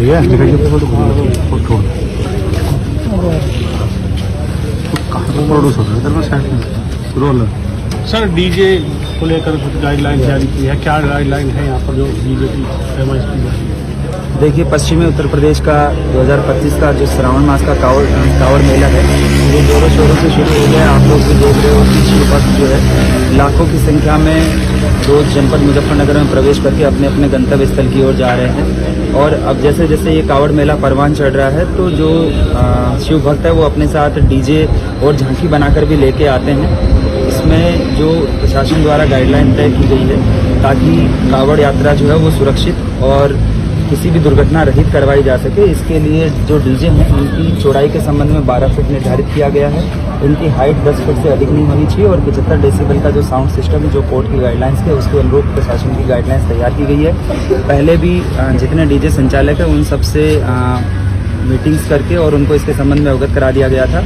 भैया दिखाइए photo photo कहाँ पर प्रोड्यूस हो रहा है इधर में साइड में रोल सर डीजे को लेकर कुछ गाइडलाइन जारी की है, क्या गाइडलाइन है यहाँ पर जो डीजे की फरमाइश की जाती है? देखिए, पश्चिमी उत्तर प्रदेश का 2025 का जो श्रावण मास का कावड़ मेला है वो जोरों शोरों से शुरू हो गया। आप लोग भी देख रहे हो कि शिव भक्त जो है लाखों की संख्या में रोज जनपद मुजफ्फरनगर में प्रवेश करके अपने अपने गंतव्य स्थल की ओर जा रहे हैं। और अब जैसे जैसे ये कावड़ मेला परवान चढ़ रहा है तो जो शिव भक्त है वो अपने साथ डीजे और झांकी बनाकर भी लेके आते हैं। इसमें जो प्रशासन द्वारा गाइडलाइन तय की गई है ताकि कावड़ यात्रा जो है वो सुरक्षित और किसी भी दुर्घटना रहित करवाई जा सके, इसके लिए जो डीजे हैं उनकी चौड़ाई के संबंध में 12 फीट निर्धारित किया गया है। इनकी हाइट 10 फीट से अधिक नहीं होनी चाहिए और 75 डेसिबल का जो साउंड सिस्टम है जो कोर्ट की गाइडलाइंस है उसके अनुरूप प्रशासन की गाइडलाइंस तैयार की गई है। पहले भी जितने डीजे संचालक हैं उन सबसे मीटिंग्स करके और उनको इसके संबंध में अवगत करा दिया गया था।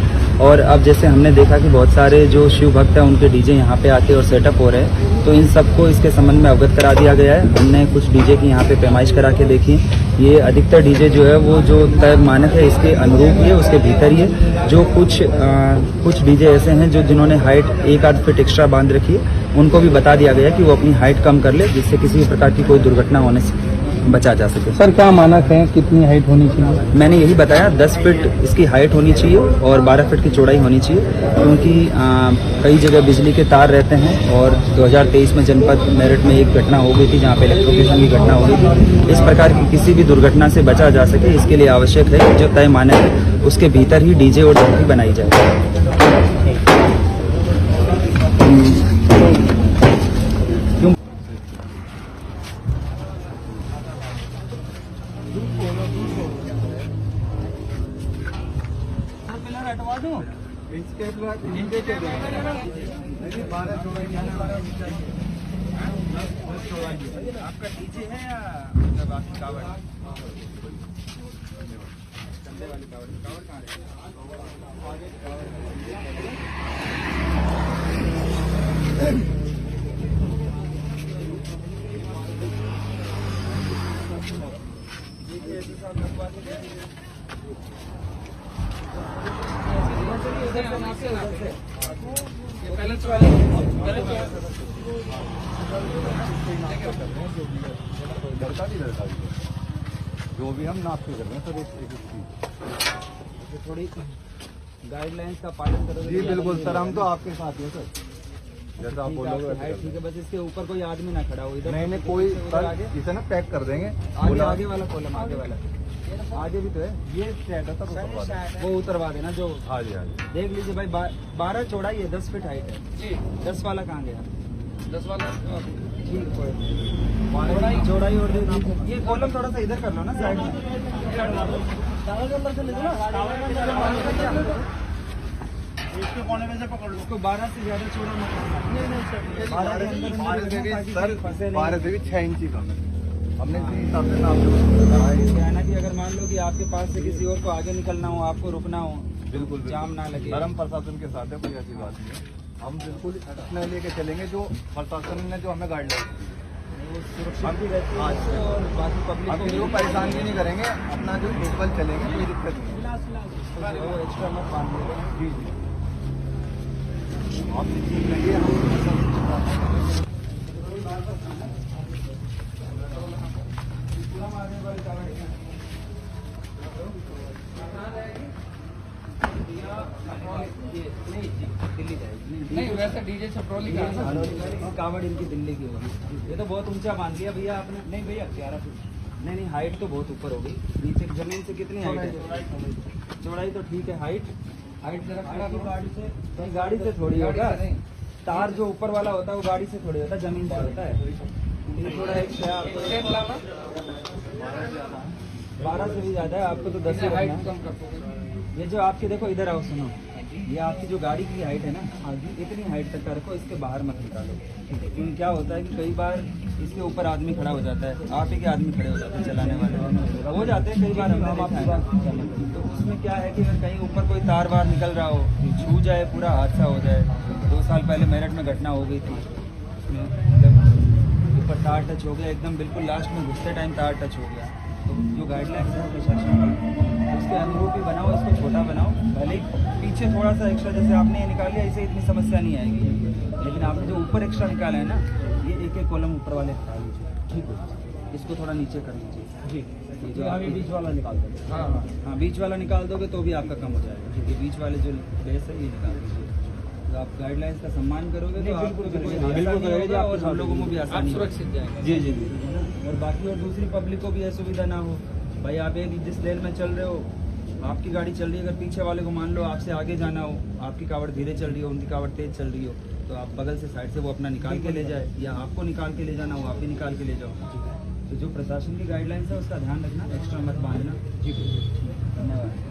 और अब जैसे हमने देखा कि बहुत सारे जो शिव भक्त हैं उनके डीजे यहाँ पे आके और सेटअप हो रहे हैं तो इन सबको इसके संबंध में अवगत करा दिया गया है। हमने कुछ डीजे की यहाँ पे पैमाइश करा के देखी। ये अधिकतर डीजे जो है वो जो तय मानक है इसके अनुरूप ही है, उसके भीतर ही है। जो कुछ डीजे ऐसे हैं जो जिन्होंने हाइट 1-8 फीट एक्स्ट्रा बांध रखी है उनको भी बता दिया गया कि वो अपनी हाइट कम कर ले जिससे किसी भी प्रकार की कोई दुर्घटना होने से बचा जा सके। सर क्या मानक है, कितनी हाइट होनी चाहिए? मैंने यही बताया 10 फीट इसकी हाइट होनी चाहिए और 12 फीट की चौड़ाई होनी चाहिए, क्योंकि कई जगह बिजली के तार रहते हैं और 2023 में जनपद मेरठ में एक घटना हो गई थी जहाँ पे इलेक्ट्रोक्यूशन की घटना हो गई थी। इस प्रकार की किसी भी दुर्घटना से बचा जा सके इसके लिए आवश्यक है कि जो तय मानक है उसके भीतर ही डीजे और झांकी बनाई जाए। आपका डीजे है या मतलब आपकी कावड़? चलने वाली कावड़ कहाँ जो भी हम नाप के कर रहे हैं सर एक थोड़ी गाइडलाइंस का पालन करोगे? जी बिल्कुल सर, हम तो आपके साथ हैं सर, जैसा आप बोलोगे। ठीक है, बस इसके ऊपर कोई आदमी ना खड़ा हो इधर। नहीं कोई सर इसे ना पैक कर देंगे। आगे वाला कॉलम आगे वाला आगे भी तो है, ये सेट है सर, वो उतरवा देना जो। हाँ जी हाँ जी देख लीजिए भाई 12 चौड़ाई है, 10 फीट हाइट है। 10 वाला कहाँ गया? 10 वाला ठीक है, चौड़ाई और दे दीजिए। ये कॉलम थोड़ा सा इधर कर लो ना साइड में। इसके कोने में से पकड़ लो। उसको 12 से ज्यादा चौड़ा मत। 12 से भी 6 इंची कम है। हमने इसी हिसाब से नाप कहना कि अगर मान लो कि आपके पास से किसी और को आगे निकलना हो, आपको रुकना हो, बिल्कुल जाम ना लगे। धर्म प्रशासन के साथ है, कोई ऐसी बात नहीं है। हम बिल्कुल अपने लेके चलेंगे जो प्रशासन ने जो हमें गाइडलाइन दी है वो सुरक्षित भी रहती है और बाकी पब्लिक हम किसी को परेशान भी नहीं करेंगे, अपना जो लोकल चलेंगे कोई दिक्कत नहीं। वो एक्स्ट्रा मत बांध देगा। जी जी आप निश्चिंत रहिए, हम दिल्ली जाएगी। नहीं वैसे डीजे से ट्रॉली कावड़ इनकी दिल्ली की होगी। ये तो बहुत ऊंचा बांध लिया भैया आपने। नहीं भैया 11 फीट नहीं, हाइट तो बहुत ऊपर हो गई। नीचे जमीन से कितनी हाइट है? चौड़ाई तो ठीक है, हाइट जरा गाड़ी से थोड़ी होगा। तार जो ऊपर वाला होता है वो गाड़ी से थोड़ी होता है, जमीन से होता है। ये थोड़ा एक 12 से भी ज्यादा है, आपको तो 10 हाइट कम कर। ये जो आपकी देखो इधर आओ, सुनो, ये आपकी जो गाड़ी की हाइट है ना आगे, इतनी हाइट तक का रखो, इसके बाहर मत निकालो। क्योंकि क्या होता है कि कई बार इसके ऊपर आदमी खड़ा हो जाता है, आप ही के आदमी खड़े हो जाते हैं, चलाने वाले हो जाते हैं कई बार। हमने देखा है तो उसमें क्या है कि अगर कहीं ऊपर कोई तार वार निकल रहा हो, छू जाए, पूरा हादसा हो जाए। 2 साल पहले मेरठ में घटना हो गई थी, उसमें मतलब ऊपर तार टच हो गया, एकदम बिल्कुल लास्ट में घुसते टाइम तार टच हो गया। तो जो गाइडलाइंस है प्रशासन की उसके अनुरूप ही बनाओ, इसको छोटा बनाओ। भले ही पीछे थोड़ा सा एक्स्ट्रा जैसे आपने ये निकाल लिया, इससे इतनी समस्या नहीं आएगी, लेकिन आपने जो ऊपर एक्स्ट्रा निकाला है ना, ये एक एक कॉलम ऊपर वाले हटा लीजिए। ठीक है, इसको थोड़ा नीचे कर लीजिए। जी ये जो आगे बीच वाला निकाल दोगे, हाँ बीच वाला निकाल दोगे तो भी आपका कम हो जाएगा। ये बीच वाले जो बेस है ये निकाल दीजिए। तो आप गाइडलाइंस का सम्मान करोगे तो आपको भी कोई आसानी होगा और हम लोगों को भी आसानी सुरक्षित जाएगा। जी जी जी। और बाकी और दूसरी पब्लिक को भी असुविधा ना हो। भाई आप एक जिस लेन में चल रहे हो, आपकी गाड़ी चल रही है, अगर पीछे वाले को मान लो आपसे आगे जाना हो, आपकी कावड़ धीरे चल रही हो, उनकी कावड़ तेज चल रही हो, तो आप बगल से साइड से वो अपना निकाल के ले जाए, या आपको निकाल के ले जाना हो आप भी निकाल के ले जाओ। तो जो प्रशासन की गाइडलाइंस है उसका ध्यान रखना, एक्स्ट्रा मत बांधना। जी धन्यवाद।